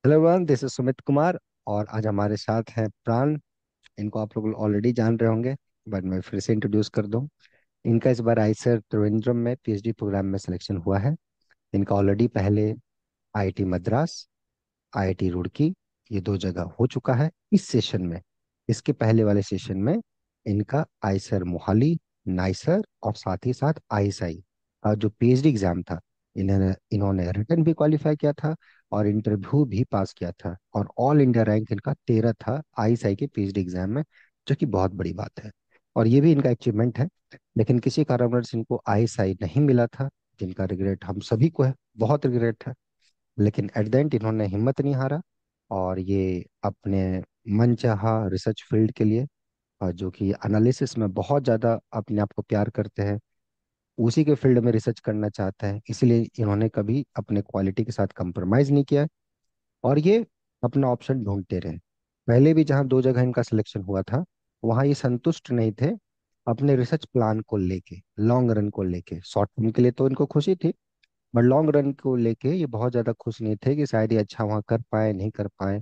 Hello everyone, this is Sumit Kumar. और आज हमारे साथ हैं प्राण। इनको आप लोग ऑलरेडी जान रहे होंगे, बट मैं फिर से इंट्रोड्यूस कर दूं। इनका इस बार आईसर त्रिवेंद्रम में पीएचडी प्रोग्राम में सिलेक्शन हुआ है। इनका ऑलरेडी पहले आईआईटी मद्रास, आईआईटी रुड़की, ये दो जगह हो चुका है इस सेशन में। इसके पहले वाले सेशन में इनका आईसर मोहाली, नाइसर और साथ ही साथ आईएसआई का जो पीएचडी एग्जाम था, इन्होंने इन्होंने रिटर्न भी क्वालिफाई किया था और इंटरव्यू भी पास किया था। और ऑल इंडिया रैंक इनका 13 था आईएसआई के पीएचडी एग्जाम में, जो कि बहुत बड़ी बात है। और ये भी इनका अचीवमेंट है। लेकिन किसी कारणवश इनको आईएसआई नहीं मिला था, जिनका रिग्रेट हम सभी को है, बहुत रिग्रेट है। लेकिन एट द एंड इन्होंने हिम्मत नहीं हारा और ये अपने मनचाहा रिसर्च फील्ड के लिए, और जो कि एनालिसिस में बहुत ज़्यादा अपने आप को प्यार करते हैं, उसी के फील्ड में रिसर्च करना चाहते हैं, इसलिए इन्होंने कभी अपने क्वालिटी के साथ कंप्रोमाइज़ नहीं किया। और ये अपना ऑप्शन ढूंढते रहे। पहले भी जहाँ दो जगह इनका सिलेक्शन हुआ था, वहाँ ये संतुष्ट नहीं थे अपने रिसर्च प्लान को लेके, लॉन्ग रन को लेके। शॉर्ट टर्म के लिए तो इनको खुशी थी, बट लॉन्ग रन को लेके ये बहुत ज़्यादा खुश नहीं थे कि शायद ये अच्छा वहाँ कर पाए नहीं कर पाए।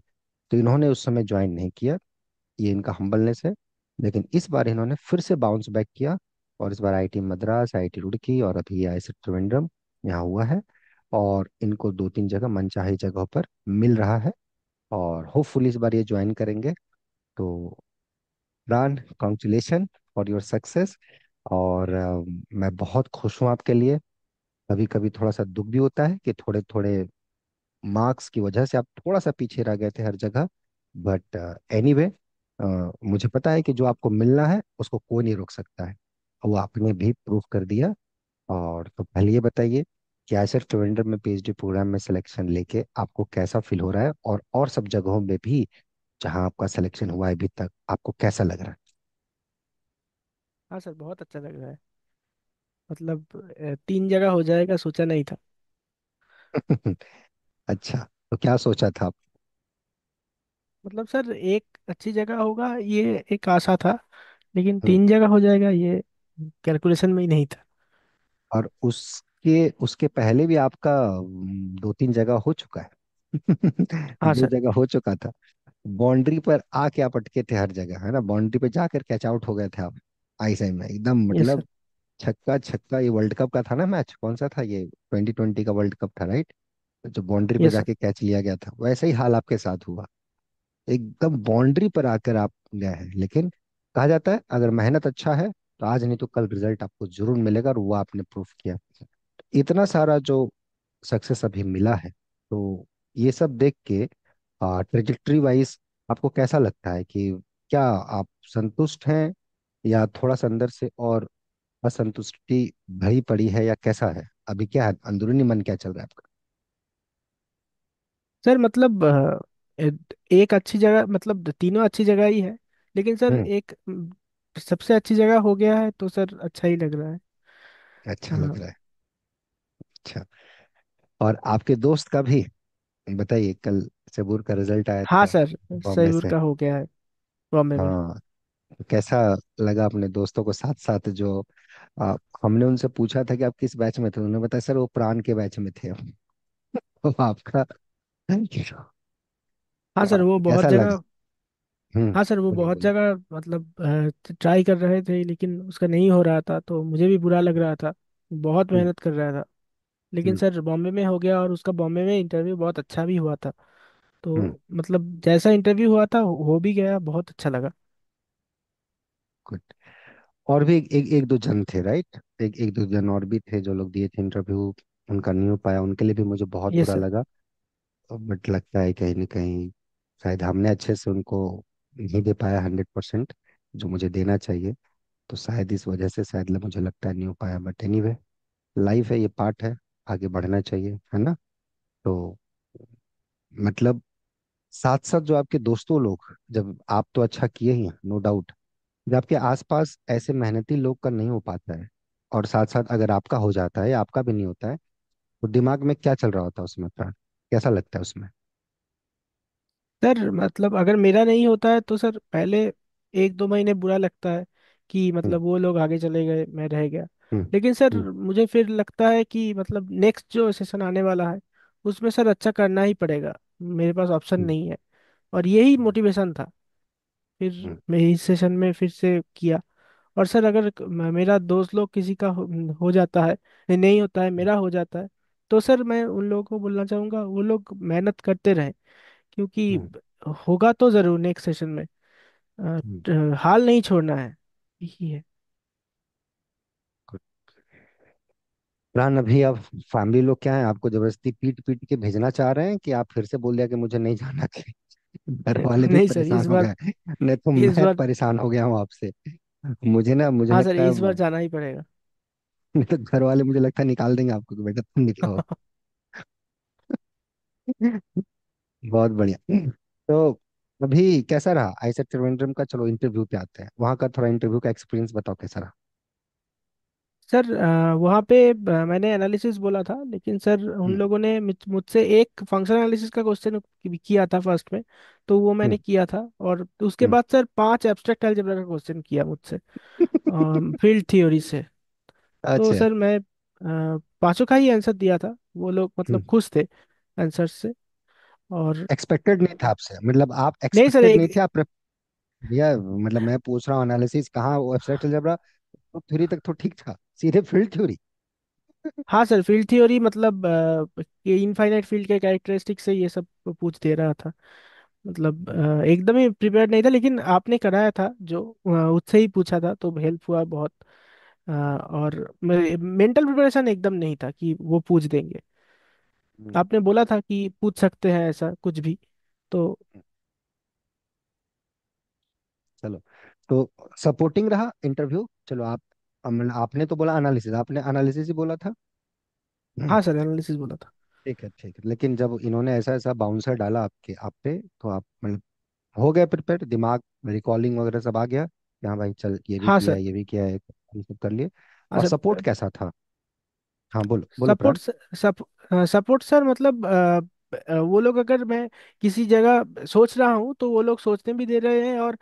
तो इन्होंने उस समय ज्वाइन नहीं किया। ये इनका हम्बलनेस है। लेकिन इस बार इन्होंने फिर से बाउंस बैक किया और इस बार आईआईटी मद्रास, आईआईटी रुड़की और अभी आईआईटी त्रिवेंद्रम यहाँ हुआ है। और इनको दो तीन जगह मनचाही जगहों पर मिल रहा है और होपफुली इस बार ये ज्वाइन करेंगे। तो प्राण, कॉन्ग्रेचुलेशन फॉर योर सक्सेस। और मैं बहुत खुश हूँ आपके लिए। कभी कभी थोड़ा सा दुख भी होता है कि थोड़े थोड़े मार्क्स की वजह से आप थोड़ा सा पीछे रह गए थे हर जगह। बट एनीवे, मुझे पता है कि जो आपको मिलना है उसको कोई नहीं रोक सकता है। वो आपने भी प्रूव कर दिया। और तो पहले ये बताइए कि आयसर ट्रिवेंड्रम में पीएचडी प्रोग्राम में सिलेक्शन लेके आपको कैसा फील हो रहा है, और सब जगहों में भी जहां आपका सिलेक्शन हुआ है अभी तक, आपको कैसा लग रहा हाँ सर, बहुत अच्छा लग रहा है। मतलब 3 जगह हो जाएगा सोचा नहीं था। है? अच्छा, तो क्या सोचा था आप? मतलब सर, एक अच्छी जगह होगा ये एक आशा था, लेकिन हम्म, 3 जगह हो जाएगा ये कैलकुलेशन में ही नहीं था। और उसके उसके पहले भी आपका दो तीन जगह हो चुका है। हाँ दो सर। जगह हो चुका था। बाउंड्री पर आके आप अटके थे हर जगह, है ना? बाउंड्री पे जाकर कैच आउट हो गए थे आप। आईसीआई में एकदम, यस मतलब सर। छक्का छक्का। ये वर्ल्ड कप का था ना मैच, कौन सा था ये? 2020 का वर्ल्ड कप था, राइट? जो बाउंड्री पे यस सर। जाके कैच लिया गया था, वैसा ही हाल आपके साथ हुआ। एकदम बाउंड्री पर आकर आप गए हैं। लेकिन कहा जाता है अगर मेहनत अच्छा है तो आज नहीं तो कल रिजल्ट आपको जरूर मिलेगा, और वो आपने प्रूफ किया। इतना सारा जो सक्सेस अभी मिला है, तो ये सब देख के ट्रेजेक्टरी वाइज आपको कैसा लगता है कि क्या आप संतुष्ट हैं, या थोड़ा सा अंदर से और असंतुष्टि भरी पड़ी है, या कैसा है? अभी क्या है, अंदरूनी मन क्या चल रहा है आपका? सर मतलब एक अच्छी जगह, मतलब तीनों अच्छी जगह ही है, लेकिन सर हम्म। एक सबसे अच्छी जगह हो गया है तो सर अच्छा ही लग रहा है। अच्छा लग हाँ। रहा है। अच्छा। और आपके दोस्त का भी बताइए, कल सेबूर का रिजल्ट आया हाँ था सर, बॉम्बे सईबुर से। का हो गया है बॉम्बे में। हाँ, तो कैसा लगा अपने दोस्तों को साथ साथ जो हमने उनसे पूछा था कि आप किस बैच में थे, उन्होंने बताया सर वो प्राण के बैच में थे हम। तो आपका हाँ सर, वो बहुत कैसा लगा? जगह। हाँ सर, वो बोलिए बहुत बोलिए। जगह मतलब ट्राई कर रहे थे, लेकिन उसका नहीं हो रहा था तो मुझे भी बुरा लग रहा था। बहुत हम्म। मेहनत कर रहा था, लेकिन हम्म। सर बॉम्बे में हो गया और उसका बॉम्बे में इंटरव्यू बहुत अच्छा भी हुआ था। हम्म। तो मतलब जैसा इंटरव्यू हुआ था हो भी गया, बहुत अच्छा लगा। गुड। और भी एक दो जन थे, राइट? एक दो जन और भी थे जो लोग दिए थे इंटरव्यू, उनका नहीं हो पाया, उनके लिए भी मुझे बहुत यस बुरा सर। लगा। बट लगता है कहीं ना कहीं शायद हमने अच्छे से उनको नहीं दे पाया 100% जो मुझे देना चाहिए। तो शायद इस वजह से, शायद मुझे लगता है नहीं हो पाया। बट एनीवे, लाइफ है, ये पार्ट है, आगे बढ़ना चाहिए, है ना? तो मतलब साथ साथ जो आपके दोस्तों लोग, जब आप तो अच्छा किए ही नो डाउट, जब आपके आसपास ऐसे मेहनती लोग का नहीं हो पाता है, और साथ साथ अगर आपका हो जाता है या आपका भी नहीं होता है, तो दिमाग में क्या चल रहा होता है उसमें प्राण? कैसा लगता है उसमें? सर मतलब अगर मेरा नहीं होता है तो सर पहले 1-2 महीने बुरा लगता है कि हम्म। मतलब वो लोग आगे चले गए, मैं रह गया। हम्म। लेकिन सर हम्म। मुझे फिर लगता है कि मतलब नेक्स्ट जो सेशन आने वाला है उसमें सर अच्छा करना ही पड़ेगा। मेरे पास ऑप्शन हम्म, नहीं है। और यही हम्म, मोटिवेशन था। फिर हम्म, मैं इस सेशन में फिर से किया। और सर अगर मेरा दोस्त लोग किसी का हो जाता है, नहीं होता है, मेरा हो जाता है, तो सर मैं उन लोगों को बोलना चाहूँगा वो लोग मेहनत करते रहें। क्योंकि हम्म, होगा तो ज़रूर नेक्स्ट सेशन में। हम्म। हाल नहीं छोड़ना है, यही है। Good. प्राण, अभी अब फैमिली लोग क्या है, आपको जबरदस्ती पीट पीट के भेजना चाह रहे हैं कि आप फिर से बोल दिया कि मुझे नहीं जाना कि घर वाले भी नहीं सर, इस परेशान हो बार, गए? नहीं तो इस मैं बार, परेशान हो गया हूँ आपसे। मुझे हाँ सर लगता है, इस बार जाना ही पड़ेगा। नहीं तो घर वाले मुझे लगता है निकाल देंगे आपको कि बेटा तुम निकलो। बहुत बढ़िया। तो अभी कैसा रहा आईसेट त्रिवेंद्रम का? चलो इंटरव्यू पे आते हैं, वहां का थोड़ा इंटरव्यू का एक्सपीरियंस बताओ कैसा रहा। सर वहाँ पे मैंने एनालिसिस बोला था, लेकिन सर उन हम्म, लोगों ने मुझसे एक फंक्शन एनालिसिस का क्वेश्चन किया था फर्स्ट में। तो वो मैंने हम्म, किया था। और उसके हम्म। बाद सर 5 एब्स्ट्रैक्ट अलजेब्रा का क्वेश्चन किया मुझसे, फील्ड थ्योरी से। तो अच्छा। सर मैं पांचों का ही आंसर दिया था। वो लोग मतलब हम्म। खुश थे आंसर से। और एक्सपेक्टेड नहीं था आपसे, मतलब आप नहीं सर एक्सपेक्टेड एक, नहीं थे आप भैया, मतलब मैं पूछ रहा हूँ एनालिसिस कहाँ, वो एब्स्ट्रैक्ट अलजेब्रा तो थ्योरी तक तो ठीक था, सीधे फील्ड थ्योरी। हाँ सर फील्ड थ्योरी मतलब ये इनफाइनाइट फील्ड के कैरेक्टरिस्टिक से ये सब पूछ दे रहा था। मतलब एकदम ही प्रिपेयर्ड नहीं था, लेकिन आपने कराया था जो उससे ही पूछा था तो हेल्प हुआ बहुत। और मेंटल प्रिपरेशन एकदम नहीं था कि वो पूछ देंगे। हम्म, आपने बोला था कि पूछ सकते हैं ऐसा कुछ भी। तो चलो। तो सपोर्टिंग रहा इंटरव्यू, चलो आप, मतलब आपने तो बोला एनालिसिस, आपने एनालिसिस ही बोला था। हाँ सर एनालिसिस बोला था। ठीक है, ठीक है, लेकिन जब इन्होंने ऐसा ऐसा बाउंसर डाला आपके आप पे, तो आप मतलब हो गए प्रिपेयर, दिमाग रिकॉलिंग वगैरह सब आ गया कि हाँ भाई चल ये भी हाँ किया सर। है, ये भी किया है, ये सब कर लिए? हाँ और सर सपोर्ट कैसा था? हाँ बोलो बोलो सपोर्ट, प्राण। सपोर्ट सर मतलब वो लोग अगर मैं किसी जगह सोच रहा हूँ तो वो लोग सोचने भी दे रहे हैं। और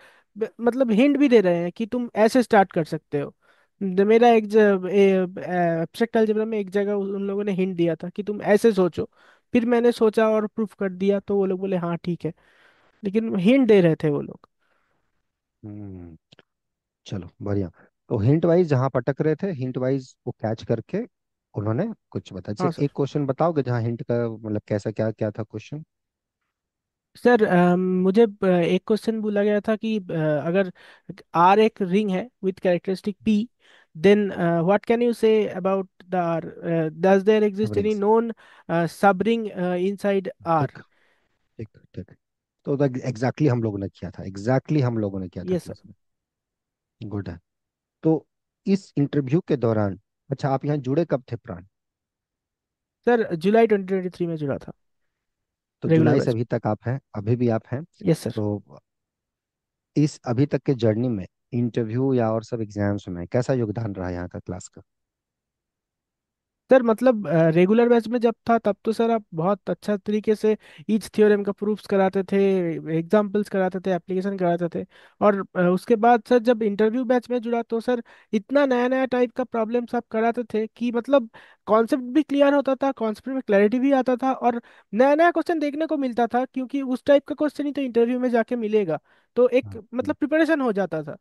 मतलब हिंट भी दे रहे हैं कि तुम ऐसे स्टार्ट कर सकते हो। मेरा एक एब्स्ट्रैक्ट अलजेब्रा में एक जगह उन लोगों ने हिंट दिया था कि तुम ऐसे सोचो। फिर मैंने सोचा और प्रूफ कर दिया तो वो लोग बोले हाँ ठीक है। लेकिन हिंट दे रहे थे वो लोग। हम्म, चलो बढ़िया। तो हिंट वाइज जहाँ पटक रहे थे, हिंट वाइज वो कैच करके उन्होंने कुछ बताया। हाँ जैसे सर। एक क्वेश्चन बताओगे जहाँ हिंट का मतलब कैसा क्या क्या था क्वेश्चन? सर मुझे एक क्वेश्चन बोला गया था कि अगर आर एक रिंग है with characteristic P, then what can you say about the R, does there sub exist any rings. Known sub ring inside R. ठीक, ठीक, ठीक। तो एग्जैक्टली हम लोगों ने किया था, एग्जैक्टली हम लोगों ने किया था यस सर। क्लास में। गुड है। तो इस इंटरव्यू के दौरान, अच्छा आप यहाँ जुड़े कब थे प्राण? सर जुलाई 2023 में जुड़ा था तो रेगुलर जुलाई से बैच अभी तक आप हैं, अभी भी आप हैं। में। Yes sir. तो इस अभी तक के जर्नी में इंटरव्यू या और सब एग्जाम्स में कैसा योगदान रहा यहाँ का क्लास का? सर मतलब रेगुलर बैच में जब था तब तो सर आप बहुत अच्छा तरीके से ईच थ्योरम का प्रूफ्स कराते थे, एग्जांपल्स कराते थे, एप्लीकेशन कराते थे। और उसके बाद सर जब इंटरव्यू बैच में जुड़ा तो सर इतना नया नया टाइप का प्रॉब्लम्स आप कराते थे कि मतलब कॉन्सेप्ट भी क्लियर होता था, कॉन्सेप्ट में क्लैरिटी भी आता था, और नया नया क्वेश्चन देखने को मिलता था क्योंकि उस टाइप का क्वेश्चन ही तो इंटरव्यू में जाके मिलेगा। तो एक हाँ, मतलब प्रिपरेशन हो जाता था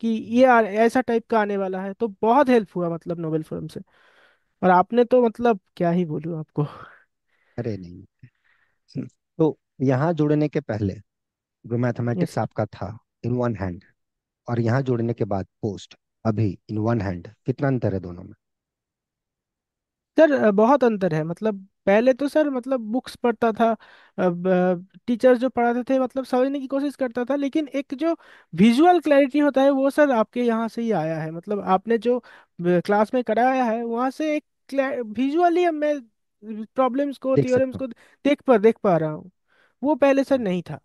कि ये ऐसा टाइप का आने वाला है। तो बहुत हेल्प हुआ मतलब नोबेल फोरम से। और आपने तो मतलब क्या ही बोलूं आपको। अरे नहीं। तो यहाँ जुड़ने के पहले जो यस मैथमेटिक्स सर। आपका था इन वन हैंड, और यहाँ जुड़ने के बाद पोस्ट अभी इन वन हैंड, कितना अंतर है दोनों में? सर बहुत अंतर है। मतलब पहले तो सर मतलब बुक्स पढ़ता था, अब टीचर्स जो पढ़ाते थे मतलब समझने की कोशिश करता था, लेकिन एक जो विजुअल क्लैरिटी होता है वो सर आपके यहाँ से ही आया है। मतलब आपने जो क्लास में कराया है वहाँ से एक विजुअली अब मैं प्रॉब्लम्स को, देख थ्योरम्स सकता को देख पा रहा हूँ। वो पहले सर हूँ। नहीं था।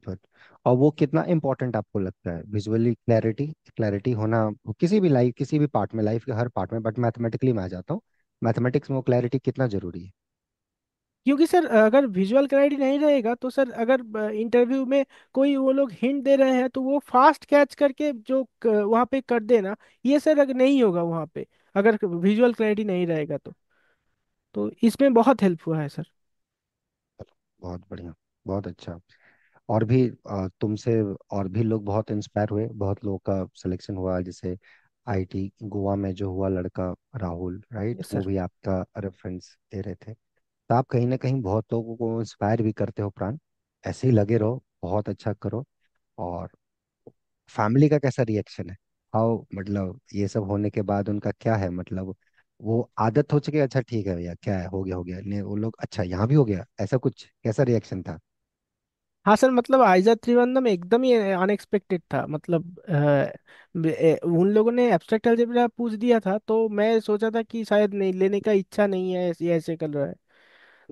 Good। और वो कितना इम्पोर्टेंट आपको लगता है विजुअली क्लैरिटी, क्लैरिटी होना किसी भी लाइफ, किसी भी पार्ट में, लाइफ के हर पार्ट में, बट मैथमेटिकली मैं आ जाता हूँ, मैथमेटिक्स में वो क्लैरिटी कितना जरूरी है? क्योंकि सर अगर विजुअल क्लैरिटी नहीं रहेगा तो सर अगर इंटरव्यू में कोई वो लोग हिंट दे रहे हैं तो वो फास्ट कैच करके जो वहाँ पे कर देना, ये सर अगर नहीं होगा वहाँ पे, अगर विजुअल क्लैरिटी नहीं रहेगा तो इसमें बहुत हेल्प हुआ है सर। बहुत बढ़िया, बहुत अच्छा। और भी तुमसे और भी लोग बहुत इंस्पायर हुए, बहुत लोगों का सिलेक्शन हुआ, जैसे आईटी गोवा में जो हुआ लड़का राहुल, राइट, यस वो सर। भी आपका रेफरेंस दे रहे थे। तो आप कहीं ना कहीं बहुत लोगों को इंस्पायर भी करते हो प्राण। ऐसे ही लगे रहो, बहुत अच्छा करो। और फैमिली का कैसा रिएक्शन है? हाउ, मतलब ये सब होने के बाद उनका क्या है, मतलब वो आदत हो चुकी है, अच्छा ठीक है भैया, क्या है, हो गया नहीं, वो लोग अच्छा यहाँ भी हो गया, ऐसा कुछ कैसा रिएक्शन था? हाँ सर, मतलब आइजा त्रिवेंद्रम एकदम ही अनएक्सपेक्टेड था। मतलब उन लोगों ने एब्स्ट्रैक्ट अलजेब्रा पूछ दिया था, तो मैं सोचा था कि शायद नहीं लेने का इच्छा नहीं है, ऐसे ऐसे कर रहा है।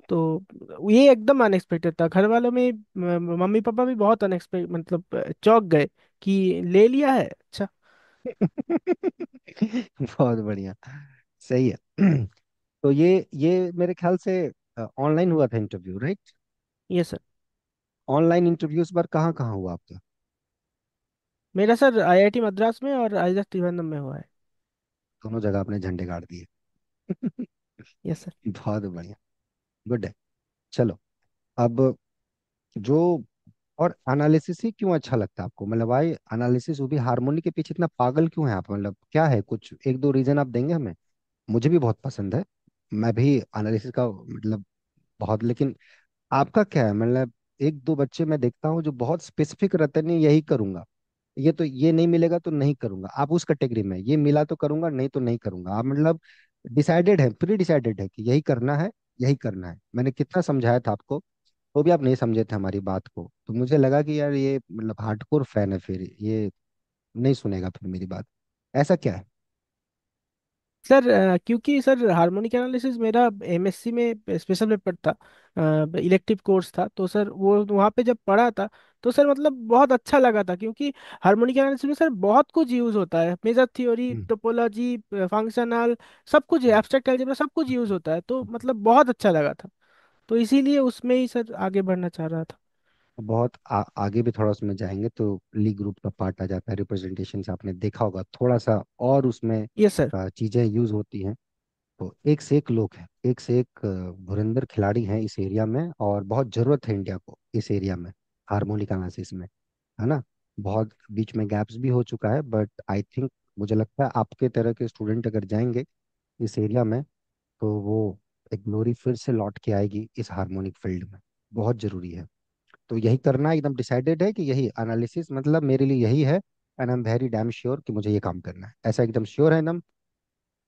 तो ये एकदम अनएक्सपेक्टेड था। घर वालों में मम्मी पापा भी बहुत अनएक्सपेक्ट, मतलब चौंक गए कि ले लिया है, अच्छा। बहुत बढ़िया, सही है। तो ये मेरे ख्याल से ऑनलाइन हुआ था इंटरव्यू, राइट? ये सर। ऑनलाइन इंटरव्यूज पर कहाँ कहाँ हुआ आपका? मेरा सर आईआईटी मद्रास में और आइजा त्रिवेंद्रम में हुआ है। दोनों जगह अपने झंडे गाड़ दिए। Yes sir. बहुत बढ़िया, गुड है। चलो, अब जो, और एनालिसिस ही क्यों अच्छा लगता है आपको, मतलब भाई एनालिसिस, वो भी हारमोनी के पीछे इतना पागल क्यों है आप, मतलब क्या है, कुछ एक दो रीजन आप देंगे हमें? मुझे भी बहुत पसंद है, मैं भी एनालिसिस का मतलब बहुत, लेकिन आपका क्या है, मतलब एक दो बच्चे मैं देखता हूँ जो बहुत स्पेसिफिक रहते हैं, नहीं यही करूंगा, ये तो ये नहीं मिलेगा तो नहीं करूंगा, आप उस कैटेगरी में, ये मिला तो करूंगा, नहीं तो नहीं करूंगा, आप मतलब डिसाइडेड है, प्री डिसाइडेड है कि यही करना है, यही करना है। मैंने कितना समझाया था आपको, तो भी आप नहीं समझे थे हमारी बात को, तो मुझे लगा कि यार ये मतलब हार्डकोर फैन है, फिर ये नहीं सुनेगा फिर मेरी बात। ऐसा क्या है? सर क्योंकि सर हार्मोनिक एनालिसिस मेरा एमएससी में स्पेशल पेपर था, इलेक्टिव कोर्स था। तो सर वो वहाँ पे जब पढ़ा था, तो सर मतलब बहुत अच्छा लगा था, क्योंकि हार्मोनिक एनालिसिस में सर बहुत कुछ यूज़ होता है। मेजर थ्योरी, हम्म, टोपोलॉजी, फंक्शनल, सब कुछ, हम्म। एब्स्ट्रैक्ट अलजेब्रा, सब कुछ यूज़ होता है। तो मतलब बहुत अच्छा लगा था। तो इसीलिए उसमें ही सर आगे बढ़ना चाह रहा था। बहुत आगे भी थोड़ा उसमें जाएंगे तो ली ग्रुप का पार्ट आ जाता है, रिप्रेजेंटेशन से आपने देखा होगा थोड़ा सा, और उसमें यस सर। चीजें यूज होती हैं। तो एक से एक लोग हैं, एक से एक धुरंधर खिलाड़ी हैं इस एरिया में, और बहुत जरूरत है इंडिया को इस एरिया में, हार्मोनिक एनालिसिस में, है ना? बहुत बीच में गैप्स भी हो चुका है, बट आई थिंक, मुझे लगता है आपके तरह के स्टूडेंट अगर जाएंगे इस एरिया में, तो वो एक ग्लोरी फिर से लौट के आएगी इस हार्मोनिक फील्ड में। बहुत जरूरी है। तो यही करना एकदम डिसाइडेड है कि यही एनालिसिस मतलब मेरे लिए यही है, and I am very damn sure कि मुझे ये काम करना है, ऐसा एकदम श्योर है एकदम,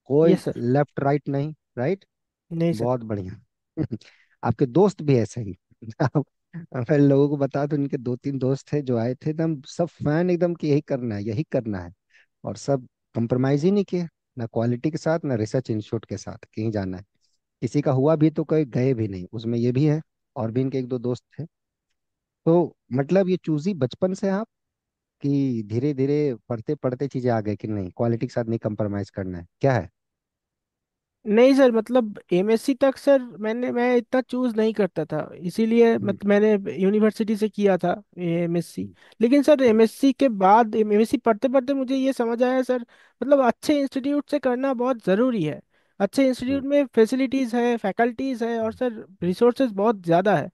कोई यस सर। लेफ्ट राइट नहीं, राइट? नहीं सर। बहुत बढ़िया। आपके दोस्त भी ऐसे ही। आप, मैं लोगों को बता दूं, इनके दो तीन दोस्त थे जो आए थे, एकदम सब फैन एकदम कि यही करना है, यही करना है, और सब कंप्रोमाइज ही नहीं किए, ना क्वालिटी के साथ, ना रिसर्च इंस्टीट्यूट के साथ कहीं जाना है। किसी का हुआ भी तो कोई गए भी नहीं, उसमें ये भी है। और भी इनके एक दो दोस्त थे। तो मतलब ये चूजी बचपन से आप, कि धीरे धीरे पढ़ते पढ़ते चीजें आ गई कि नहीं, क्वालिटी के साथ नहीं कंप्रोमाइज करना है, क्या है? नहीं सर, मतलब एमएससी तक सर मैं इतना चूज नहीं करता था, इसीलिए हम्म, मैंने यूनिवर्सिटी से किया था एमएससी। हम्म, लेकिन सर एमएससी के बाद, एमएससी पढ़ते पढ़ते मुझे ये समझ आया सर, मतलब अच्छे इंस्टीट्यूट से करना बहुत ज़रूरी है। अच्छे इंस्टीट्यूट हम्म, में फैसिलिटीज़ है, फैकल्टीज़ है, और हम्म, सर रिसोर्सेज बहुत ज़्यादा है।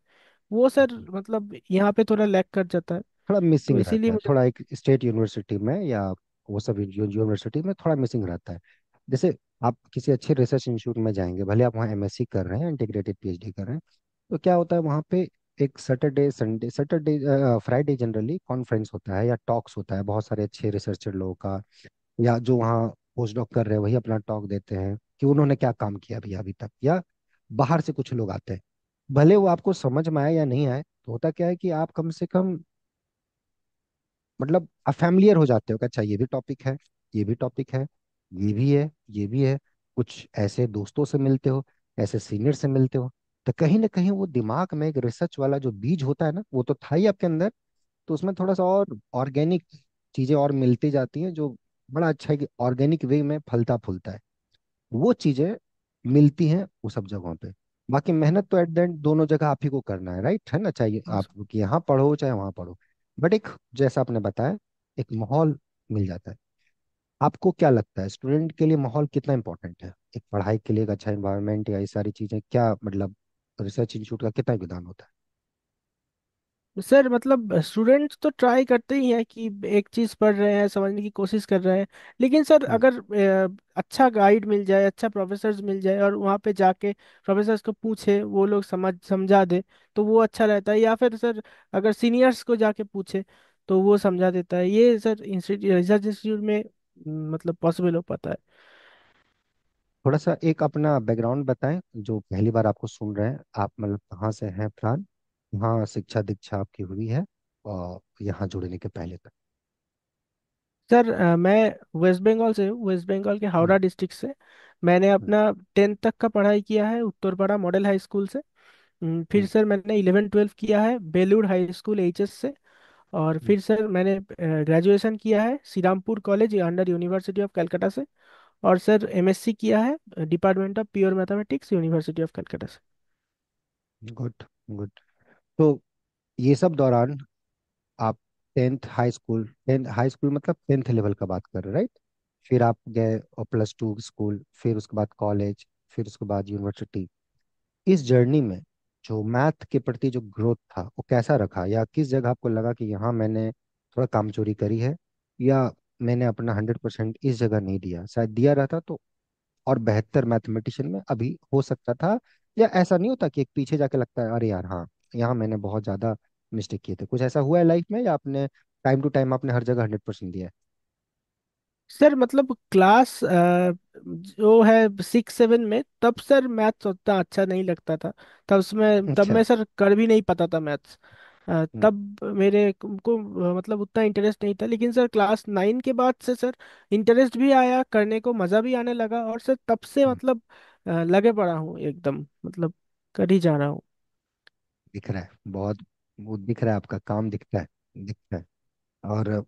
वो सर हम्म। मतलब यहाँ पे थोड़ा लैक कर जाता है। थोड़ा तो मिसिंग इसीलिए रहता है, मुझे। थोड़ा एक स्टेट यूनिवर्सिटी में या वो सब यूनिवर्सिटी में थोड़ा मिसिंग रहता है। जैसे आप किसी अच्छे रिसर्च इंस्टीट्यूट में जाएंगे, भले आप वहाँ एमएससी कर रहे हैं, इंटीग्रेटेड पीएचडी कर रहे हैं, तो क्या होता है वहाँ पे, एक Saturday Sunday, Saturday Friday generally conference होता है या टॉक्स होता है बहुत सारे अच्छे रिसर्चर लोगों का, या जो वहाँ पोस्ट डॉक कर रहे हैं वही अपना टॉक देते हैं कि उन्होंने क्या काम किया भैया अभी तक, या बाहर से कुछ लोग आते हैं। भले वो आपको समझ में आए या नहीं आए, तो होता क्या है कि आप कम से कम मतलब आप फैमिलियर हो जाते हो कि अच्छा ये भी टॉपिक है, ये भी टॉपिक है, ये भी है, ये भी है। कुछ ऐसे दोस्तों से मिलते हो, ऐसे सीनियर से मिलते हो, तो कहीं ना कहीं वो दिमाग में एक रिसर्च वाला जो बीज होता है ना, वो तो था ही आपके अंदर, तो उसमें थोड़ा सा और ऑर्गेनिक चीजें और मिलती जाती हैं, जो बड़ा अच्छा है कि ऑर्गेनिक वे में फलता फूलता है, वो चीजें मिलती हैं वो सब जगहों पे। बाकी मेहनत तो एट द एंड दोनों जगह आप ही को करना है, राइट, है ना? चाहिए हाँ आप कि यहाँ पढ़ो चाहे वहाँ पढ़ो, बट एक, जैसा आपने बताया, एक माहौल मिल जाता है। आपको क्या लगता है स्टूडेंट के लिए माहौल कितना इंपॉर्टेंट है, एक पढ़ाई के लिए एक अच्छा इन्वायरमेंट या ये सारी चीजें क्या, मतलब रिसर्च इंस्टीट्यूट का कितना योगदान होता है? सर मतलब स्टूडेंट्स तो ट्राई करते ही हैं कि एक चीज़ पढ़ रहे हैं, समझने की कोशिश कर रहे हैं। लेकिन सर हम्म, अगर अच्छा गाइड मिल जाए, अच्छा प्रोफेसर्स मिल जाए, और वहाँ पे जाके प्रोफेसर्स को पूछे, वो लोग समझा दे, तो वो अच्छा रहता है। या फिर सर अगर सीनियर्स को जाके पूछे तो वो समझा देता है। ये सर इंस्टीट्यूट, रिसर्च इंस्टीट्यूट में मतलब पॉसिबल हो पाता है। थोड़ा सा एक अपना बैकग्राउंड बताएं, जो पहली बार आपको सुन रहे हैं, आप मतलब कहाँ से हैं प्राण, कहाँ शिक्षा दीक्षा आपकी हुई है, और यहाँ जुड़ने के पहले तक। सर मैं वेस्ट बंगाल से हूँ, वेस्ट बंगाल के हम्म, हावड़ा डिस्ट्रिक्ट से। मैंने हम्म, अपना 10th तक का पढ़ाई किया है उत्तरपाड़ा मॉडल हाई स्कूल से। फिर हम्म, सर मैंने 11 12 किया है बेलूर हाई स्कूल एचएस से। और हम्म। फिर सर मैंने ग्रेजुएशन किया है Shrirampur college under university of Calcutta से। और सर एमएससी किया है department of pure mathematics university of Calcutta से। Good, good. तो ये सब दौरान आप टेंथ हाई स्कूल मतलब 10th लेवल का बात कर रहे हैं, राइट? फिर आप गए और +2 स्कूल, फिर उसके बाद कॉलेज, फिर उसके बाद यूनिवर्सिटी। इस जर्नी में जो मैथ के प्रति जो ग्रोथ था वो कैसा रखा, या किस जगह आपको लगा कि यहाँ मैंने थोड़ा कामचोरी करी है, या मैंने अपना 100% इस जगह नहीं दिया, शायद दिया रहता तो और बेहतर मैथमेटिशियन में अभी हो सकता था? या ऐसा नहीं होता कि एक पीछे जाके लगता है अरे यार हाँ, यहाँ मैंने बहुत ज्यादा मिस्टेक किए थे, कुछ ऐसा हुआ है लाइफ में, या आपने टाइम टू टाइम आपने हर जगह 100% दिया सर मतलब क्लास जो है 6 7 में, तब सर मैथ्स उतना अच्छा नहीं लगता था। है? तब अच्छा। मैं सर कर भी नहीं पाता था मैथ्स। हम्म, तब मेरे को मतलब उतना इंटरेस्ट नहीं था। लेकिन सर क्लास 9 के बाद से सर इंटरेस्ट भी आया, करने को मज़ा भी आने लगा। और सर तब से हम्म। मतलब लगे पड़ा हूँ एकदम, मतलब कर ही जा रहा हूँ। दिख रहा है बहुत, वो दिख रहा है, आपका काम दिखता है, दिखता है। और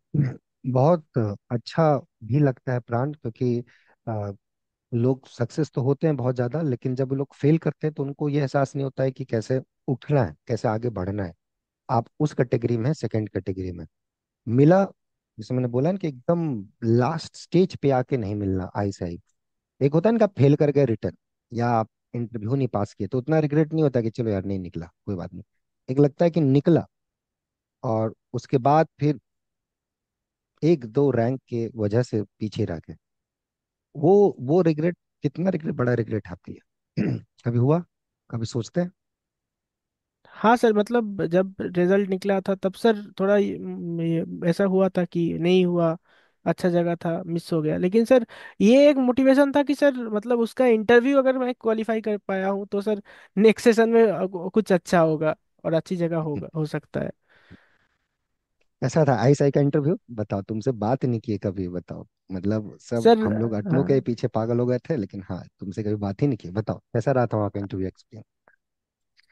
बहुत अच्छा भी लगता है प्राण, क्योंकि लोग सक्सेस तो होते हैं बहुत ज्यादा, लेकिन जब लोग फेल करते हैं तो उनको ये एहसास नहीं होता है कि कैसे उठना है, कैसे आगे बढ़ना है। आप उस कैटेगरी में, सेकंड कैटेगरी में मिला। जैसे मैंने बोला ना कि एकदम लास्ट स्टेज पे आके नहीं मिलना, आई से आई। एक होता है ना कि आप फेल कर गए रिटर्न, या आप इंटरव्यू नहीं पास किए, तो उतना रिग्रेट नहीं होता कि चलो यार नहीं निकला, कोई बात नहीं। एक लगता है कि निकला, और उसके बाद फिर एक दो रैंक के वजह से पीछे रह गए। वो रिग्रेट, कितना रिग्रेट, बड़ा रिग्रेट है आपके लिए? कभी हुआ, कभी सोचते हैं? हाँ सर, मतलब जब रिजल्ट निकला था तब सर थोड़ा ऐसा हुआ था कि नहीं हुआ, अच्छा जगह था, मिस हो गया। लेकिन सर ये एक मोटिवेशन था कि सर मतलब उसका इंटरव्यू अगर मैं क्वालिफाई कर पाया हूँ तो सर नेक्स्ट सेशन में कुछ अच्छा होगा और अच्छी जगह होगा, हो सकता है। ऐसा था आईएसआई का इंटरव्यू? बताओ, तुमसे बात नहीं की कभी, बताओ। मतलब सब सर हम लोग अटनों के पीछे पागल हो गए थे, लेकिन हाँ, तुमसे कभी बात ही नहीं की। बताओ कैसा रहा था वहाँ का इंटरव्यू एक्सपीरियंस?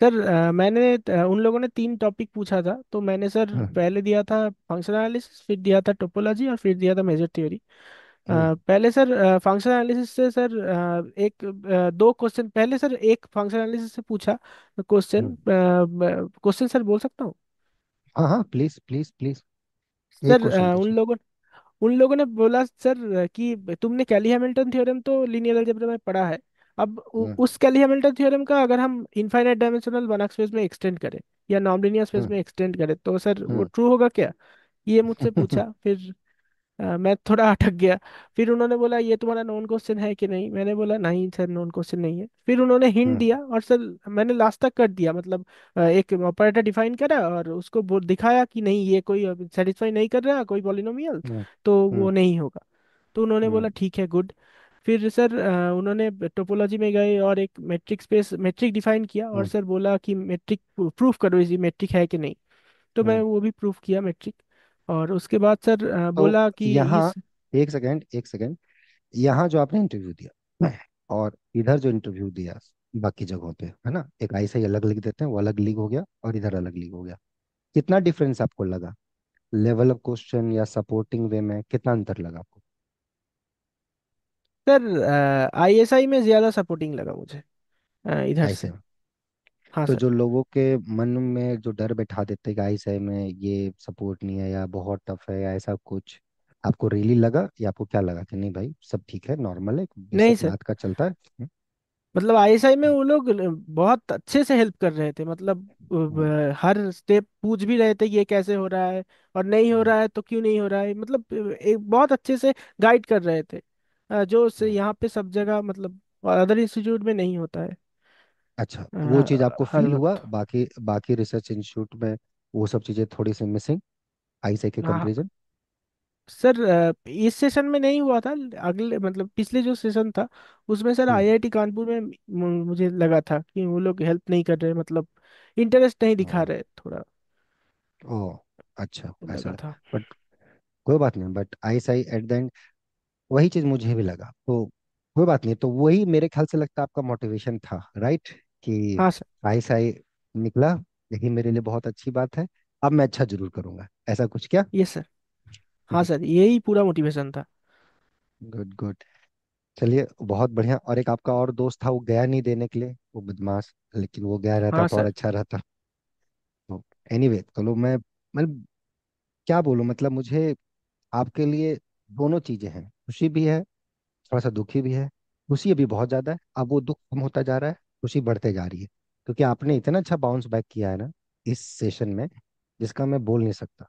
सर उन लोगों ने 3 टॉपिक पूछा था, तो मैंने सर हम्म, पहले दिया था फंक्शनल एनालिसिस, फिर दिया था टोपोलॉजी, और फिर दिया था मेजर थ्योरी। हम्म, पहले सर फंक्शनल एनालिसिस से सर एक 2 क्वेश्चन, पहले सर एक फंक्शनल एनालिसिस से पूछा क्वेश्चन। हम्म। क्वेश्चन सर बोल सकता हूँ? हाँ हाँ, प्लीज प्लीज प्लीज, एक सर क्वेश्चन पूछिए। उन लोगों ने बोला सर कि तुमने कैली हैमिल्टन थ्योरम तो लीनियर अलजेब्रा में पढ़ा है। अब हम्म, उस कैली हैमिल्टन थ्योरम का अगर हम इनफाइनाइट डायमेंशनल बनक स्पेस में एक्सटेंड करें या नॉन लीनियर स्पेस हम्म, में एक्सटेंड करें तो सर वो हम्म, ट्रू होगा क्या? ये मुझसे पूछा। फिर मैं थोड़ा अटक गया। फिर उन्होंने बोला ये तुम्हारा नॉन क्वेश्चन है कि नहीं? मैंने बोला नहीं सर, नॉन क्वेश्चन नहीं है। फिर उन्होंने हिंट हम्म, दिया और सर मैंने लास्ट तक कर दिया, मतलब एक ऑपरेटर डिफाइन करा और उसको दिखाया कि नहीं ये कोई सेटिस्फाई नहीं कर रहा कोई पॉलिनोमियल, हम्म, तो हम्म, वो नहीं होगा। तो उन्होंने हम्म, बोला ठीक है, गुड। फिर सर उन्होंने टोपोलॉजी में गए और एक मेट्रिक स्पेस मेट्रिक डिफाइन किया और हम्म, सर बोला कि मेट्रिक प्रूफ करो, इसी मेट्रिक है कि नहीं। तो मैं हम्म। वो भी प्रूफ किया मेट्रिक। और उसके बाद सर तो बोला कि यहाँ, इस एक सेकेंड, एक सेकेंड। यहाँ जो आपने इंटरव्यू दिया और इधर जो इंटरव्यू दिया बाकी जगहों पे, है ना, एक आई से ही अलग लिख देते हैं, वो अलग लीग हो गया और इधर अलग लीग हो गया। कितना डिफरेंस आपको लगा? लेवल ऑफ क्वेश्चन या सपोर्टिंग वे में कितना अंतर लगा आपको? सर आईएसआई में ज्यादा सपोर्टिंग लगा मुझे इधर ऐसे से। में हाँ तो सर। जो लोगों के मन में जो डर बैठा देते हैं कि आईएसआई में ये सपोर्ट नहीं है, या बहुत टफ है, या ऐसा कुछ, आपको रियली लगा, या आपको क्या लगा कि नहीं भाई सब ठीक है, नॉर्मल है, नहीं बेसिक सर, मैथ का चलता है? मतलब आईएसआई में वो लोग बहुत अच्छे से हेल्प कर रहे थे, मतलब हम्म, हर स्टेप पूछ भी रहे थे कि ये कैसे हो रहा है, और नहीं हो हम्म, रहा है तो क्यों नहीं हो रहा है, मतलब एक बहुत अच्छे से गाइड कर रहे थे। जो हम्म। यहाँ पे सब जगह मतलब और अदर इंस्टीट्यूट में नहीं होता है। अच्छा, वो चीज़ आपको हर फील हुआ, वक्त। बाकी बाकी रिसर्च इंस्टीट्यूट में वो सब चीज़ें थोड़ी सी मिसिंग आईएसआई के हाँ कंपेरिजन? सर, इस सेशन में नहीं हुआ था, अगले मतलब पिछले जो सेशन था उसमें सर हम्म। आईआईटी कानपुर में मुझे लगा था कि वो लोग हेल्प नहीं कर रहे, मतलब इंटरेस्ट नहीं दिखा ओ, रहे थोड़ा, ओ, अच्छा ऐसा। लगा था। बट कोई बात नहीं, but ISI at the end वही चीज़ मुझे भी लगा, तो कोई बात नहीं, तो वही मेरे ख्याल से लगता है आपका मोटिवेशन था, राइट? कि हाँ सर। आईएसआई निकला, यही मेरे लिए बहुत अच्छी बात है, अब मैं अच्छा जरूर करूंगा, ऐसा कुछ क्या? Yes sir. हाँ सर, यही पूरा मोटिवेशन था। Good, good. चलिए, बहुत बढ़िया। और एक आपका और दोस्त था, वो गया नहीं देने के लिए, वो बदमाश, लेकिन वो गया रहता हाँ तो और सर। अच्छा रहता। तो एनीवे, चलो, मैं क्या बोलूं, मतलब मुझे आपके लिए दोनों चीजें हैं, खुशी भी है, थोड़ा सा दुखी भी है। खुशी अभी बहुत ज्यादा है, अब वो दुख कम होता जा रहा है, खुशी बढ़ते जा रही है, क्योंकि आपने इतना अच्छा बाउंस बैक किया है ना इस सेशन में, जिसका मैं बोल नहीं सकता।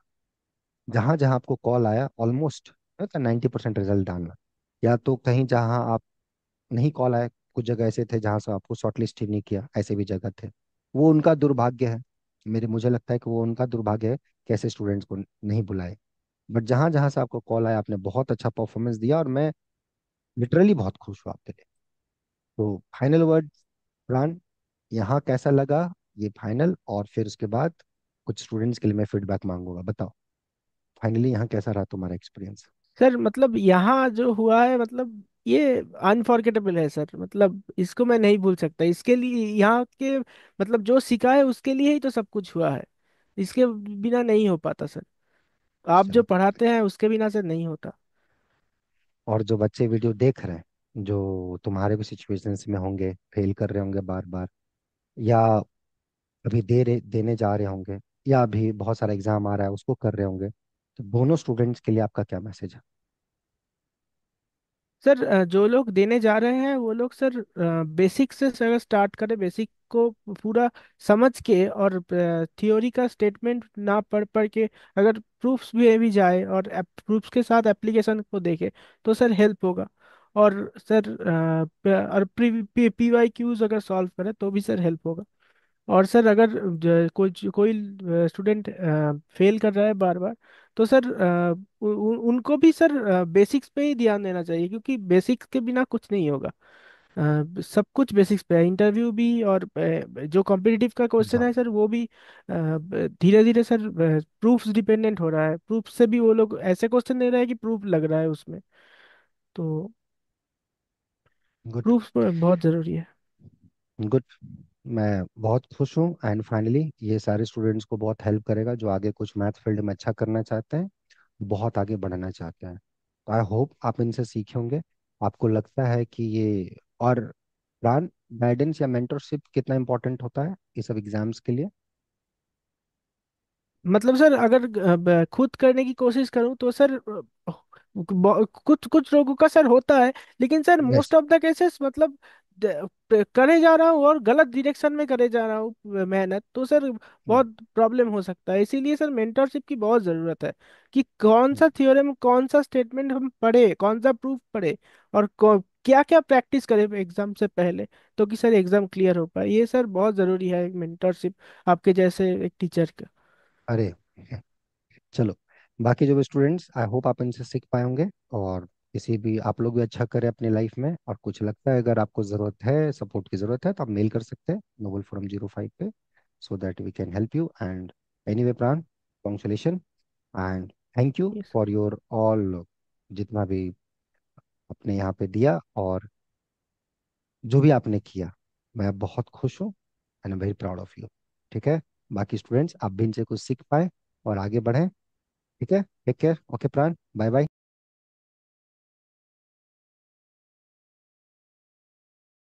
जहां जहां आपको कॉल आया, ऑलमोस्ट 90% रिजल्ट डालना, या तो कहीं जहां आप नहीं कॉल आए, कुछ जगह ऐसे थे जहां से आपको शॉर्टलिस्ट ही नहीं किया, ऐसे भी जगह थे। वो उनका दुर्भाग्य है, मुझे लगता है कि वो उनका दुर्भाग्य है कि ऐसे स्टूडेंट्स को नहीं बुलाए। बट जहां जहां से आपको कॉल आया, आपने बहुत अच्छा परफॉर्मेंस दिया, और मैं लिटरली बहुत खुश हुआ आपके लिए। तो फाइनल वर्ड, प्राण, यहाँ कैसा लगा ये फाइनल, और फिर उसके बाद कुछ स्टूडेंट्स के लिए मैं फीडबैक मांगूंगा, बताओ फाइनली यहाँ कैसा रहा तुम्हारा एक्सपीरियंस? सर मतलब यहाँ जो हुआ है, मतलब ये अनफॉर्गेटेबल है सर, मतलब इसको मैं नहीं भूल सकता, इसके लिए यहाँ के मतलब जो सीखा है उसके लिए ही तो सब कुछ हुआ है, इसके बिना नहीं हो पाता सर। आप जो चलो, पढ़ाते हैं उसके बिना सर नहीं होता। और जो बच्चे वीडियो देख रहे हैं, जो तुम्हारे भी सिचुएशंस में होंगे, फेल कर रहे होंगे बार बार, या अभी देने जा रहे होंगे, या अभी बहुत सारा एग्जाम आ रहा है उसको कर रहे होंगे, तो दोनों स्टूडेंट्स के लिए आपका क्या मैसेज है? सर जो लोग देने जा रहे हैं वो लोग सर बेसिक से अगर स्टार्ट करें, बेसिक को पूरा समझ के, और थ्योरी का स्टेटमेंट ना पढ़ पढ़ के अगर प्रूफ्स भी जाए और प्रूफ्स के साथ एप्लीकेशन को देखे तो सर हेल्प होगा। और सर और पी वाई क्यूज अगर सॉल्व करें तो भी सर हेल्प होगा। और सर अगर कोई कोई स्टूडेंट फेल कर रहा है बार बार, तो सर उनको भी सर बेसिक्स पे ही ध्यान देना चाहिए, क्योंकि बेसिक्स के बिना कुछ नहीं होगा। सब कुछ बेसिक्स पे है, इंटरव्यू भी, और जो कॉम्पिटिटिव का क्वेश्चन है एग्जाम। सर वो भी धीरे धीरे सर प्रूफ्स डिपेंडेंट हो रहा है, प्रूफ से भी वो लोग ऐसे क्वेश्चन दे रहे हैं कि प्रूफ लग रहा है उसमें। तो गुड, प्रूफ बहुत ज़रूरी है। गुड। मैं बहुत खुश हूँ, एंड फाइनली ये सारे स्टूडेंट्स को बहुत हेल्प करेगा जो आगे कुछ मैथ फील्ड में अच्छा करना चाहते हैं, बहुत आगे बढ़ना चाहते हैं। तो आई होप आप इनसे सीखे होंगे। आपको लगता है कि ये, और प्लान, गाइडेंस या मेंटरशिप कितना इंपॉर्टेंट होता है ये सब एग्जाम्स के लिए? मतलब सर अगर खुद करने की कोशिश करूं तो सर कुछ कुछ लोगों का सर होता है, लेकिन sir yes. Most of the cases मतलब करे जा रहा हूँ और गलत डायरेक्शन में करे जा रहा हूँ मेहनत, तो सर बहुत प्रॉब्लम हो सकता है। इसीलिए सर मेंटरशिप की बहुत ज़रूरत है कि कौन सा थ्योरम, कौन सा स्टेटमेंट हम पढ़े, कौन सा प्रूफ पढ़े, और क्या क्या प्रैक्टिस करें एग्जाम से पहले, तो कि सर एग्जाम क्लियर हो पाए। ये सर बहुत ज़रूरी है मेंटरशिप आपके जैसे एक टीचर का। अरे, चलो, बाकी जो भी स्टूडेंट्स, आई होप आप इनसे सीख पाए होंगे, और किसी भी आप लोग भी अच्छा करें अपनी लाइफ में, और कुछ लगता है अगर आपको ज़रूरत है, सपोर्ट की ज़रूरत है, तो आप मेल कर सकते हैं novelforum05 पे, so that we can help you. And anyway Pran, congratulation, and thank you Yes. For your all, जितना भी आपने यहाँ पे दिया, और जो भी आपने किया, मैं बहुत खुश हूँ, and I very proud of you. ठीक है, बाकी स्टूडेंट्स आप भी इनसे कुछ सीख पाए और आगे बढ़ें। ठीक है, टेक केयर, ओके प्राण, बाय बाय।